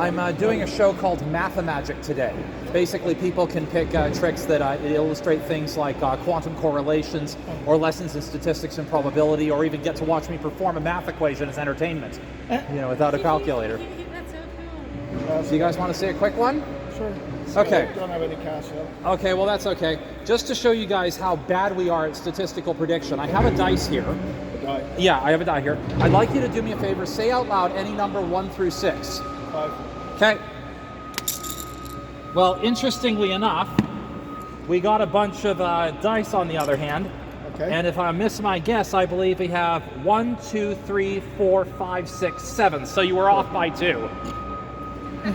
I'm doing a show called Mathemagic today. Basically, people can pick tricks that illustrate things like quantum correlations or lessons in statistics and probability, or even get to watch me perform a math equation as entertainment, without a calculator. That's so cool. So you guys want to see a quick one? Sure. Okay. I don't have any cash yet. Okay, well that's okay. Just to show you guys how bad we are at statistical prediction, I have a dice here. A die. Yeah, I have a die here. I'd like you to do me a favor, say out loud any number 1 through 6. 5. Okay. Well, interestingly enough, we got a bunch of dice on the other hand. Okay. And if I miss my guess, I believe we have 1, 2, 3, 4, 5, 6, 7. So you were off by 2.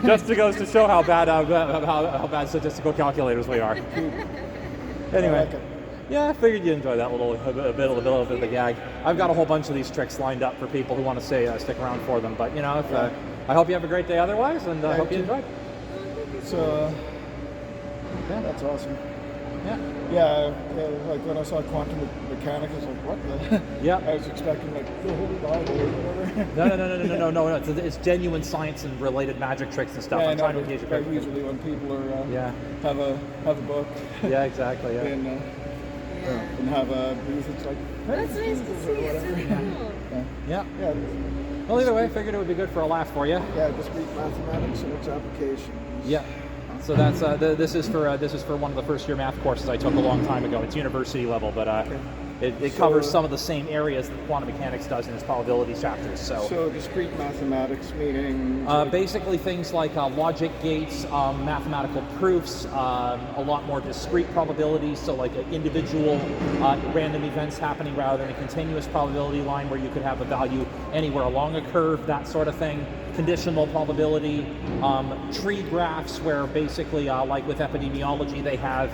Just goes to show how bad statistical calculators we are. Anyway. I like it. Yeah, I figured you'd enjoy that little bit of the gag. I've got a whole bunch of these tricks lined up for people who want to stick around for them. But I hope you have a great day otherwise, and I hope you enjoy. So, Yeah. that's awesome. Yeah. Yeah, like when I saw quantum mechanics, I was like, what the? Yeah. I was expecting like the whole Bible or whatever. No. It's genuine science and related magic tricks and stuff. Yeah, I'm I trying to know, engage but you. usually when people are Yeah. have a book Yeah, exactly. Yeah. and have a booth, it's like, hey, That's nice to see. It's so cool. Yeah. Yeah, Well, either way, I figured it would be good for a laugh for you. yeah, discrete mathematics and its applications. Yeah. So that's this is for one of the first year math courses I took a long time ago. It's university level, but it covers some of the same areas that quantum mechanics does in its probability chapters. So discrete mathematics meaning Basically things like logic gates, mathematical proofs, a lot more discrete probabilities, so like individual random events happening rather than a continuous probability line where you could have a value anywhere along a curve, that sort of thing. Conditional probability, tree graphs where basically, like with epidemiology, they have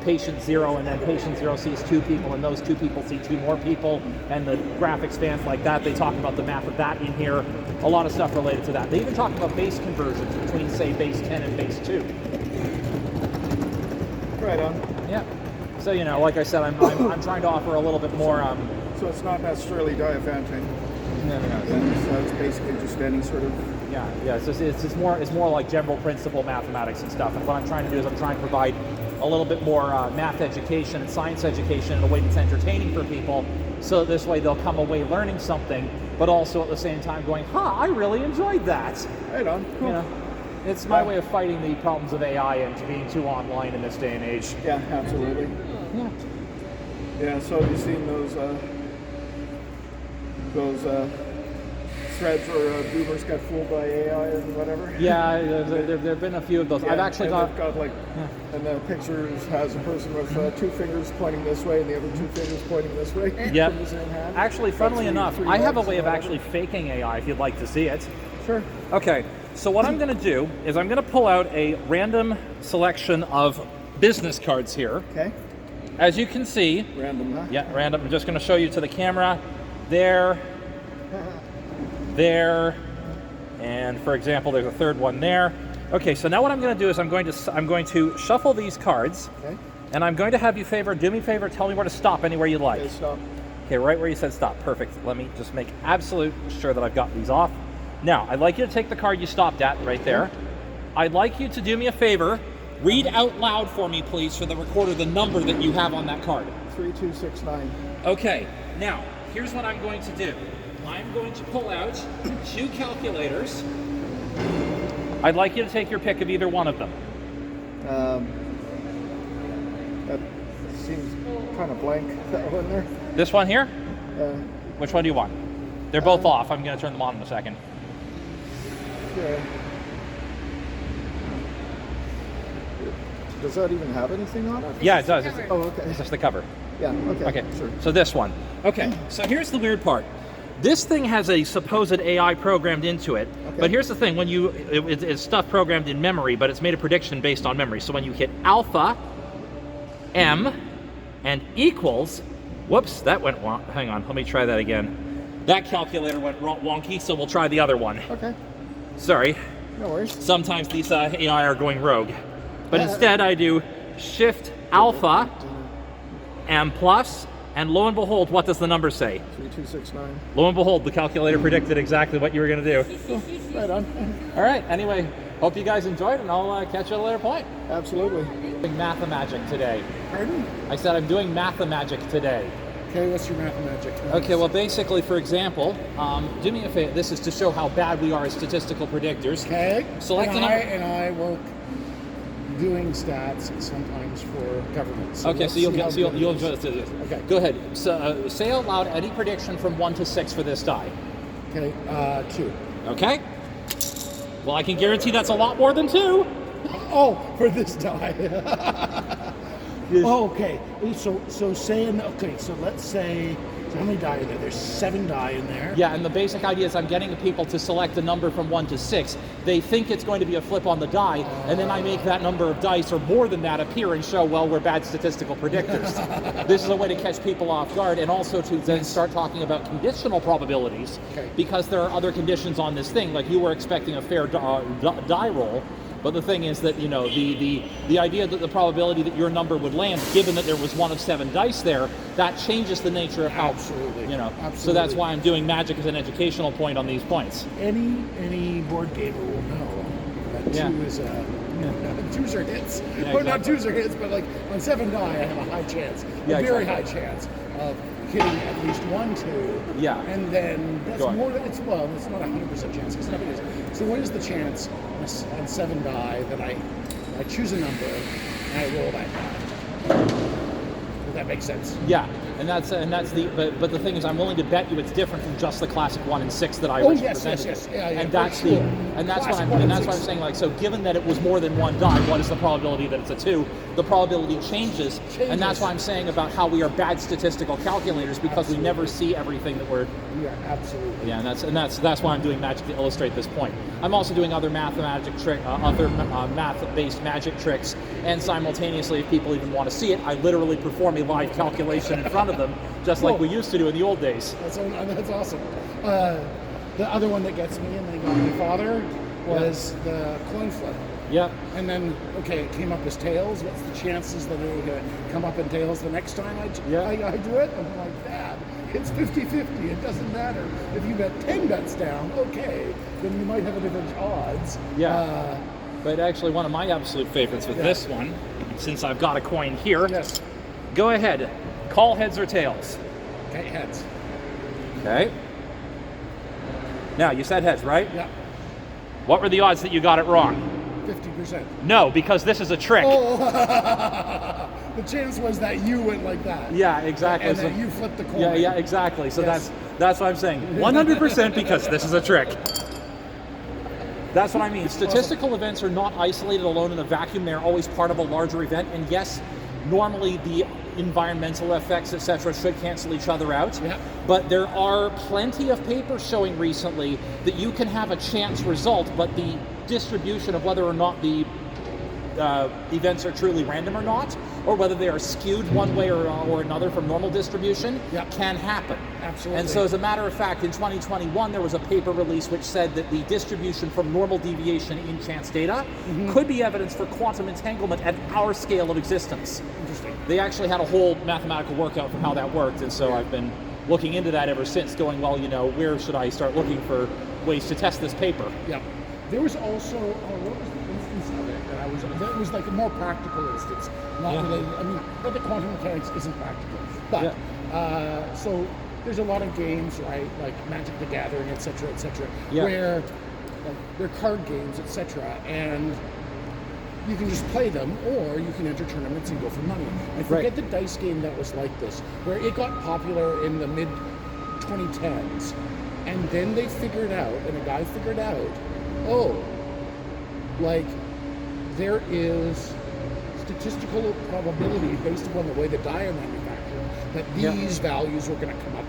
patient 0 and then patient 0 sees 2 people and those 2 people see 2 more people and the graph expands like that. They talk about the math of that in here. A lot of stuff related to that. They even talk about base conversions between, say, base 10 and base 2. right on. Yeah. So, like I said, I'm trying to offer a little bit more... So it's not necessarily Diophantine. No. So it's basically just any sort of Yeah. It's more like general principle mathematics and stuff. And what I'm trying to do is I'm trying to provide a little bit more math education and science education in a way that's entertaining for people. So this way they'll come away learning something, but also at the same time going, I really enjoyed that. right on. Cool. It's my way of fighting the problems of AI and being too online in this day and age. Yeah, absolutely. Yeah. Yeah. So have you seen those threads where boomers got fooled by AI and whatever? Yeah, there have been a few of those. Yeah, I've actually got like, and the pictures has a person with 2 fingers pointing this way and the other 2 fingers pointing this way. Yeah. From the same hand. Actually, funnily enough, Three I have a legs way of or actually faking AI if you'd like to see it. Sure. Okay, so what I'm going to do is I'm going to pull out a random selection of business cards here. Okay. As you can see, Random, huh? yeah, random. I'm just going to show you to the camera. There, and for example, there's a third one there. Okay, so now what I'm going to do is I'm going to shuffle these cards, Okay. and I'm going to have you do me a favor, tell me where to stop anywhere you'd like. Okay, stop. Okay, right where you said stop. Perfect. Let me just make absolute sure that I've got these off. Now, I'd like you to take the card you stopped at right there. I'd like you to do me a favor. Read out loud for me, please, for the recorder, the number that you have on that card. 3269. Okay, now, here's what I'm going to do. I'm going to pull out 2 calculators. I'd like you to take your pick of either one of them. That seems kind of blank, that one there. This one here? Uh, Which one do you want? They're both off. I'm going to turn them on in a second. yeah. Does that even have anything on it? Yeah, it does. Cover. Oh, okay. It's just the cover. Yeah, okay. Okay, Sure. so this one. Okay, so here's the weird part. This thing has a supposed AI programmed into it, but here's the thing: when it's stuff programmed in memory, but it's made a prediction based on memory. So when you hit alpha, m, and equals, whoops, that went wrong. Hang on, let me try that again. That calculator went wonky, so we'll try the other one. Okay. Sorry. No worries. Sometimes these AI are going rogue, but instead I do shift alpha, m plus, And lo and behold, what does the number say? 3269. Lo and behold, the calculator predicted exactly what you were going to do. Right on. All right, anyway, hope you guys enjoyed, and I'll catch you at a later point. Absolutely. Doing Mathemagic today. Pardon? I said I'm doing Mathemagic today. Okay, what's your Mathemagic? Okay, well, basically, for example, do me a favor. This is to show how bad we are as statistical predictors. Okay. Select and a number. and I work doing stats sometimes for government. So Okay, so you'll enjoy this. Okay. Go ahead. So, say out loud any prediction from 1 to 6 for this die. Okay, 2. Okay. Well, I can guarantee that's a lot more than 2. Oh, for this die. Oh, okay. So saying, okay, so let's say, so how many die are there? There's 7 die in there. Yeah, and the basic idea is I'm getting people to select a number from 1 to 6. They think it's going to be a flip on the die, and then I make that number of dice or more than that appear and show, well, we're bad statistical predictors. This is a way to catch people off guard, and also to then start talking about conditional probabilities, Okay. because there are other conditions on this thing. Like you were expecting a fair die roll. But the thing is that, you know, the idea that the probability that your number would land, given that there was 1 of 7 dice there, that changes the nature of how, Absolutely. you know. Absolutely. So that's why I'm doing magic as an educational point on these points. Any board gamer will know that 2 Yeah. is twos are hits. Yeah, Well, not exactly. 2s are hits, but like on 7 die, I have a high chance, Yeah, a very exactly. high chance of hitting at least 1, 2. Yeah. And then that's Go on. more than it's not a 100% chance because nothing is. So what is the chance on 7 die that I choose a number and I roll that die? Does that make sense? Yeah, and that's the but the thing is, I'm willing to bet you it's different from just the classic 1 and 6 that I originally presented. yes. Yeah, and for that's sure. and that's Classic what 1 and I'm 6. saying. Like, so given that it was more than 1 die, what is the probability that it's a 2? The probability changes, and that's why I'm saying about how we are bad statistical calculators, because we never see everything that we're. Yeah, absolutely. Yeah, and that's why I'm doing magic to illustrate this point. I'm also doing other math-based magic tricks, and simultaneously, if people even want to see it, I literally perform a live calculation in front of them, just like we used to do in the old days. That's awesome. The other one that gets me, and they got my father, was the coin flip. Yeah. And then, okay, it came up as tails. What's the chances that it will come up in tails the next time I do it? I'm like, Dad, it's 50-50. It doesn't matter. If you bet 10 bets down, okay, then you might have a different odds. Yeah. But actually, one of my absolute favorites with this one, since I've got a coin here, Yes. go ahead. Call heads or tails. Okay, heads. Okay. Now, you said heads, right? Yeah. What were the odds that you got it wrong? 50%. No, because this is a trick. Oh, the chance was that you went like that. Yeah, exactly. And So- that you flipped the coin. yeah, exactly. So Yes. that's what I'm saying. 100% because this is a trick. That's what I mean. Statistical events are not isolated alone in a vacuum. They're always part of a larger event. And yes, normally the environmental effects, etc., should cancel each other out. Yeah. But there are plenty of papers showing recently that you can have a chance result, but the distribution of whether or not the events are truly random or not, or whether they are skewed one way or another from normal distribution, can happen. Absolutely. And so as a matter of fact, in 2021, there was a paper release which said that the distribution from normal deviation in chance data could be evidence for quantum entanglement at our scale of existence. Interesting. They actually had a whole mathematical workout for how that worked, and so I've been looking into that ever since, going, well, you know, where should I start looking for ways to test this paper? Yeah. There was also, what was the instance of it that was like a more practical instance. Not related, I mean, not that quantum mechanics isn't practical. But, so there's a lot of games, right, like Magic the Gathering, et cetera, where like, they're card games, etc., and you can just play them, or you can enter tournaments and go for money. I forget the dice game that was like this, where it got popular in the mid-2010s, and then they figured out, and a guy figured out, like, there is statistical probability based upon the way the die are manufactured that these values were going to come up.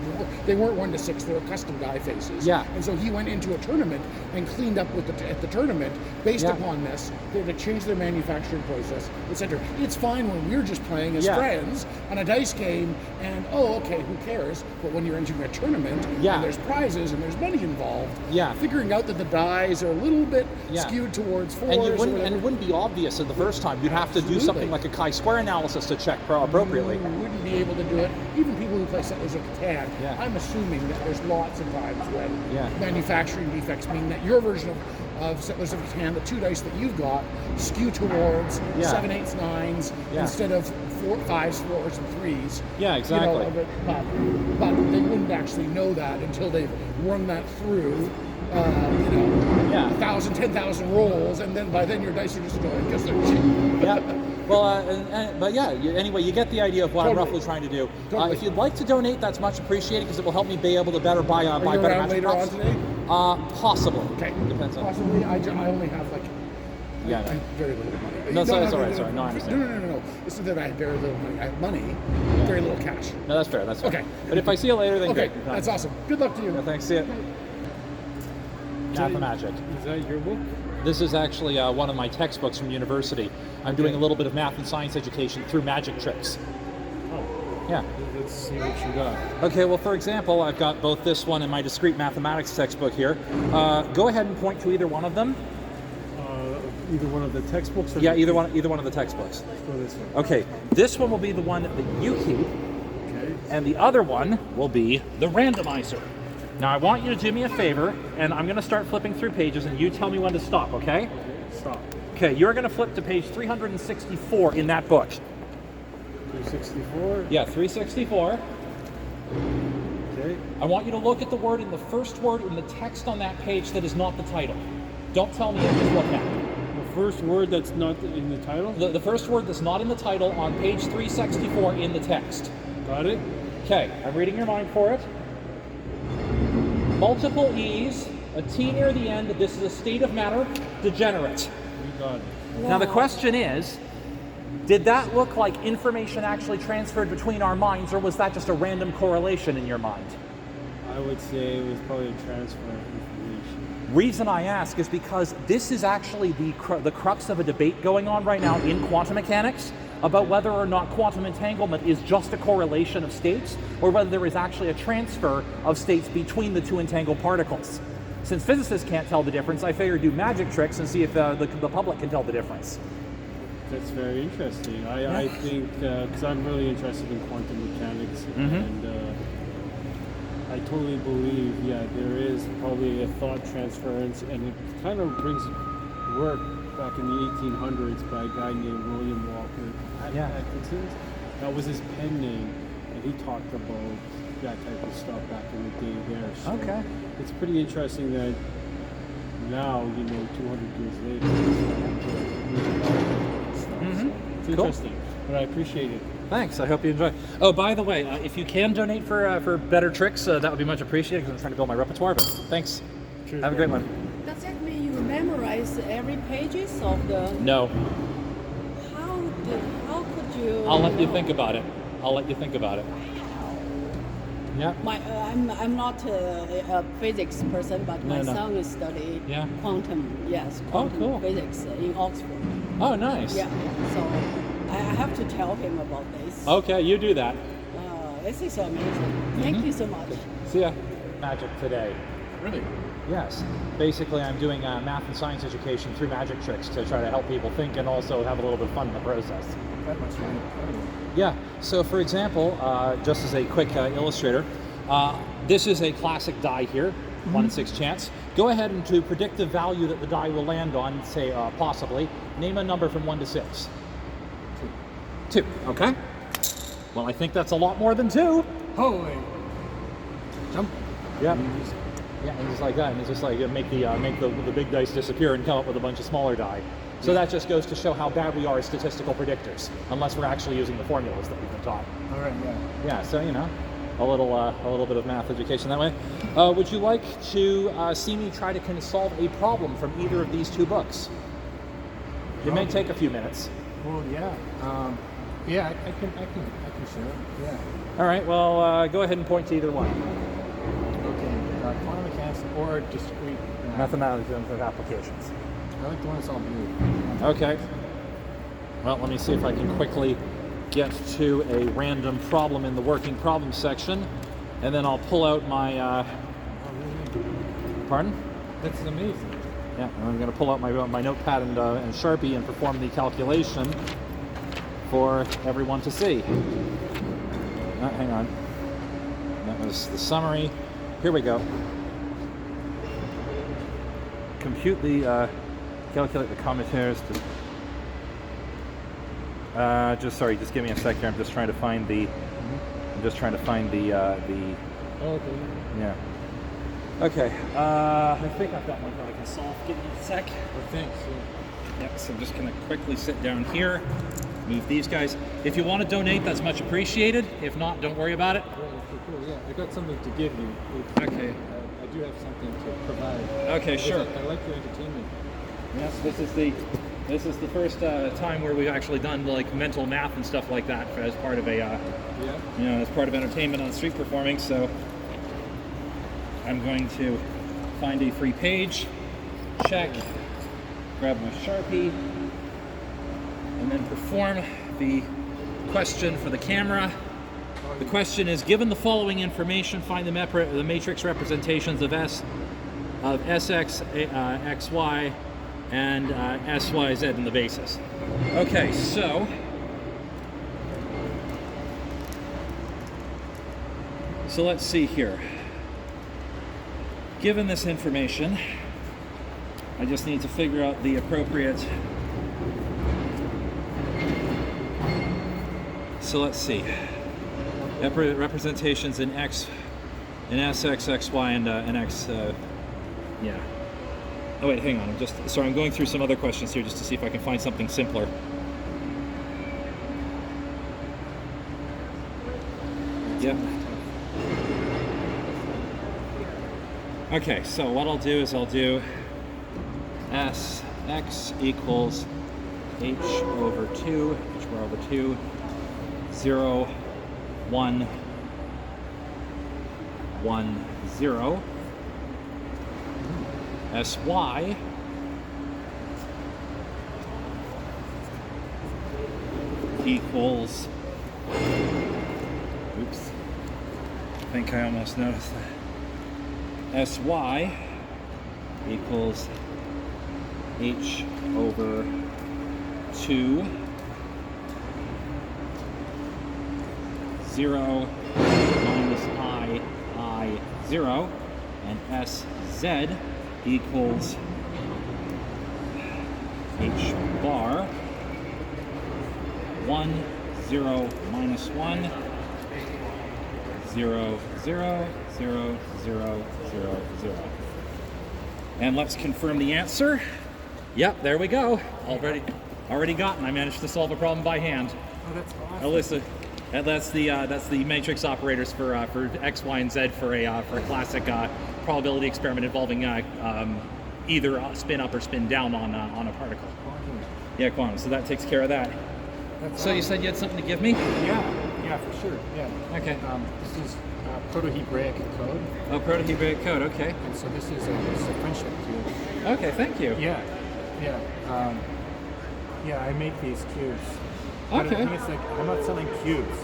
They weren't 1 to 6; they were custom die faces. Yeah. And so he went into a tournament and cleaned up with at the tournament based upon this. They had to change their manufacturing process, etc. It's fine when we're just playing as friends on a dice game, and okay, who cares? But when you're entering a tournament, and there's prizes and there's money involved, figuring out that the dies are a little bit skewed towards 4s, and it wouldn't be obvious at the first time. You'd have to do something like a chi-square analysis to check appropriately. You wouldn't be able to do do it. Even people who play Settlers of Catan, Yeah. I'm assuming that there's lots of times when Yeah. manufacturing defects mean that your version of Settlers of Catan, the 2 dice that you've got, skew towards Yeah. 7, 8s, 9s Yeah. instead of 4, 5s, 4s, and 3s. Yeah, exactly. You know, but they wouldn't actually know that until they've run that through, Yeah. 1,000, 10,000 rolls, and then by then your dice are just going because they're cheap. Yeah. Well, but yeah. Anyway, you get the idea of what Totally. I'm roughly trying to do. Totally. If you'd like to donate, that's much appreciated because it will help me be able to better buy Are buy you better around magic later props. on today? Possibly. Okay. Depends on. Possibly. I only have like Yeah. I have very little money. No, it's all right. Sorry. No, I understand. No. It's not that I have very little money. I have money, very little cash. No, that's fair. That's fair. Okay. But if I see you later, then Okay, great. that's awesome. Good luck to you. Yeah, thanks. See ya. Mathemagic. Is that your book? This is actually one of my textbooks from university. I'm doing a little bit of math and science education through magic tricks. Oh, Yeah. let's see what you got. Okay, well, for example, I've got both this one and my Discrete Mathematics textbook here. Go ahead and point to either one of them. Either one of the textbooks? Or Yeah, either one of the textbooks. Let's go this one. Okay, this one will be the one that you keep, Okay. and the other one will be the randomizer. Now, I want you to do me a favor, and I'm going to start flipping through pages, and you tell me when to stop, okay? Stop. Okay, you're going to flip to page 364 in that book. 264. Yeah, 364. Okay. I want you to look at the word in the first word in the text on that page that is not the title. Don't tell me it, just look at it. The first word that's not in the title? The first word that's not in the title on page 364 in the text. Got it? Okay, I'm reading your mind for it. Multiple E's, a T near the end. This is a state of matter, degenerate. You got it. Now the question is, did that look like information actually transferred between our minds, or was that just a random correlation in your mind? I would say it was probably a transfer of information. Reason I ask is because this is actually the crux of a debate going on right now in quantum mechanics about whether or not quantum entanglement is just a correlation of states or whether there is actually a transfer of states between the two entangled particles. Since physicists can't tell the difference, I figured do magic tricks and see if the public can tell the difference. That's very interesting. I think, because I'm really interested in quantum mechanics, and I totally believe, there is probably a thought transference, and it kind of brings work back in the 1800s by a guy named William Walker Atkinson. That was his pen name, and he talked about that type of stuff back in the day there. So Okay. it's pretty interesting that now, 200 years later, it's interesting, but I appreciate it. Thanks, I hope you enjoy. Oh, by the way, if you can donate for better tricks, that would be much appreciated because I'm trying to build my repertoire, but thanks. Cheers, Have a great man. one. Does that mean you memorize every pages of the? No, How could you? I'll let you think about it. Yeah. I'm not a physics person, but my No. son is studying Yeah. quantum. Yes, Oh, quantum cool. physics in Oxford. Oh, nice. Yeah, so I have to tell him about this. Okay, you do that. This is amazing. Thank you so much. See ya. Magic today. Really? Yes. Basically, I'm doing math and science education through magic tricks to try to help people think and also have a little bit of fun in the process. That must be incredible. Yeah. So, for example, just as a quick illustrator, this is a classic die here, 1 in 6 chance. Go ahead and to predict the value that the die will land on, say possibly, name a number from 1 to 6. 2. Okay. Well, I think that's a lot more than 2. Holy. Jump. Yeah. Yeah, and just like that, and it's just like make the big dice disappear and come up with a bunch of smaller die. So that just goes to show how bad we are as statistical predictors, unless we're actually using the formulas that we've been taught. All right, yeah. Yeah, so a little bit of math education that way. Would you like to see me try to solve a problem from either of these 2 books? It may take a few minutes. Well, yeah. Yeah, I can share. Yeah. All right. Well, go ahead and point to either one. Okay. Quantum mechanics or discrete math. Mathematical applications. I like the one that's all blue. Okay. Well, let me see if I can quickly get to a random problem in the working problem section, and then I'll pull out my. Pardon? That's amazing. Yeah, and I'm going to pull out my notepad and Sharpie and perform the calculation for everyone to see. hang on. That was the summary. Here we go. Compute the, calculate the commentaries to, just give me a sec here. I'm just trying to find the, Oh, okay. yeah. Okay, I think I've got one that I can solve. Give me a sec. Well, thanks. Yep, so I'm just gonna quickly sit down here, move these guys. If you want to donate, that's much appreciated. If not, don't worry about it. Yeah, okay, cool. Yeah, I got something to give you. Okay. I do have something to provide. Okay, Because sure. I like your entertainment. Yes, this is the first time where we've actually done like mental math and stuff like that as part of a, as part of entertainment on street performing. So I'm going to find a free page, check, grab my Sharpie, and then perform the question for the camera. The question is, given the following information, find the matrix representations of Sx, xy, and syz in the basis. Okay, so let's see here. Given this information, I just need to figure out the appropriate. So let's see. Representations in x, in Sx, xy, and x. Yeah. Oh wait, hang on. I'm going through some other questions here just to see if I can find something simpler. Yep. Okay, so what I'll do is I'll do Sx equals h over 2, h bar over 2, 0, 1, 1, 0. Sy equals, oops, I think I almost noticed that. Sy equals h over 2, 0 minus I 0, and Sz equals h bar 1, 0, minus 1, 0, 0, 0, 0, 0, 0. And let's confirm the answer. Yep, there we go. Already gotten. I managed to solve a problem by hand. Oh, that's awesome. Alyssa, and that's the matrix operators for x, y, and z for a classic probability experiment involving either spin up or spin down on a particle. Quantum. Yeah, quantum. So that takes care of that. That's So you said you had something to give me? Yeah, for sure. Yeah. Okay. This is Proto-Hebraic code, Oh, Proto-Hebraic code. Okay. and so this is a friendship cube. Okay. Thank you. Yeah. I make these cubes. But Okay. I think it's like, I'm not selling cubes.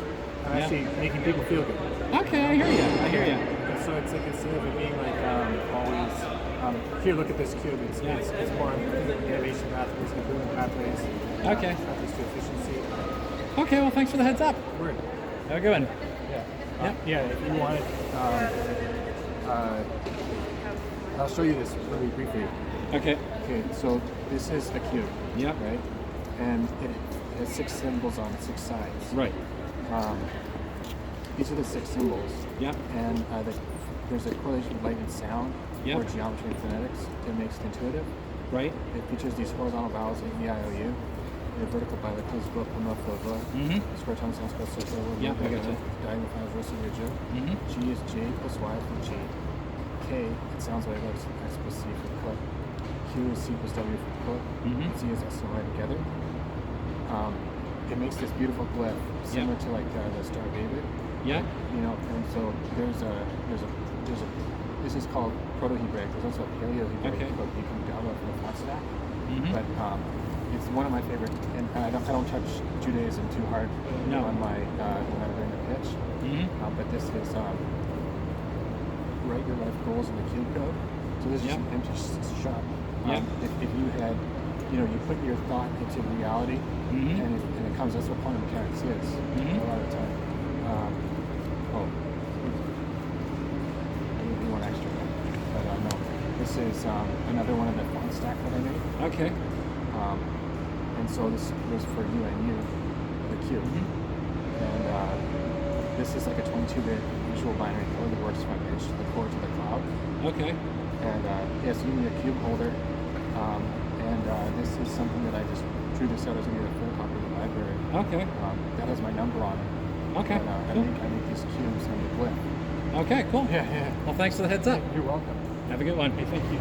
I'm Yeah. actually making people feel good. Okay, I hear you. And so it's like, instead of it being like always, here, look at this cube. It's more innovation pathways, improvement pathways. Okay. Pathways to efficiency. Okay. Well, thanks for the heads up. Word. Have a good one. Yeah. If you wanted, I'll show you this really briefly. Okay. Okay, so this is a cube. Yep. Right? And it has 6 symbols on 6 sides. Right. These are the 6 symbols. Yep. And there's a correlation with light and sound, Yep. or geometry and phonetics. It makes it intuitive. Right. It features these horizontal vowels, A, E, I, O, U. The vertical bilaterals, blah, blah, blah, blah. Mm-hmm. Square tongue sounds called circular. Yep, I gotcha. Diagonal files, row, C, J. Mm-hmm. G is J plus Y for G. K, it sounds like X plus C for cut. Q is C plus W for put. Mhm. C is S and Y together. It makes this beautiful glyph similar to like the Star of David. Yeah. You know, and so there's a this is called Proto-Hebraic. There's also a Paleo-Hebraic Okay. book you can download from the font stack. Mm-hmm. But it's one of my favorite, and I don't touch Judaism too hard No. on my when I'm doing the pitch. Mm-hmm. But this is write your life goals in the cube code. So this is Yep. just an empty shop. Yep. If you had, you put your thought into reality, Mhm. and it comes. That's what quantum mechanics is Mhm. a lot of the time. Oh. I need one extra. But no. This is another one of the font stack that I made. Okay. And so this was for you and you, the cube. And this is like a 22-bit visual binary code that works from edge to the core to the cloud. Okay. And yes, you need a cube holder. This is something that I just drew this out as maybe a photocopy of the library. Okay. That has my number on it. Okay. And, I make these cubes and they blip. Okay, cool. Yeah. Well, thanks for the heads up. You're welcome. Have a good one. Hey, thank you.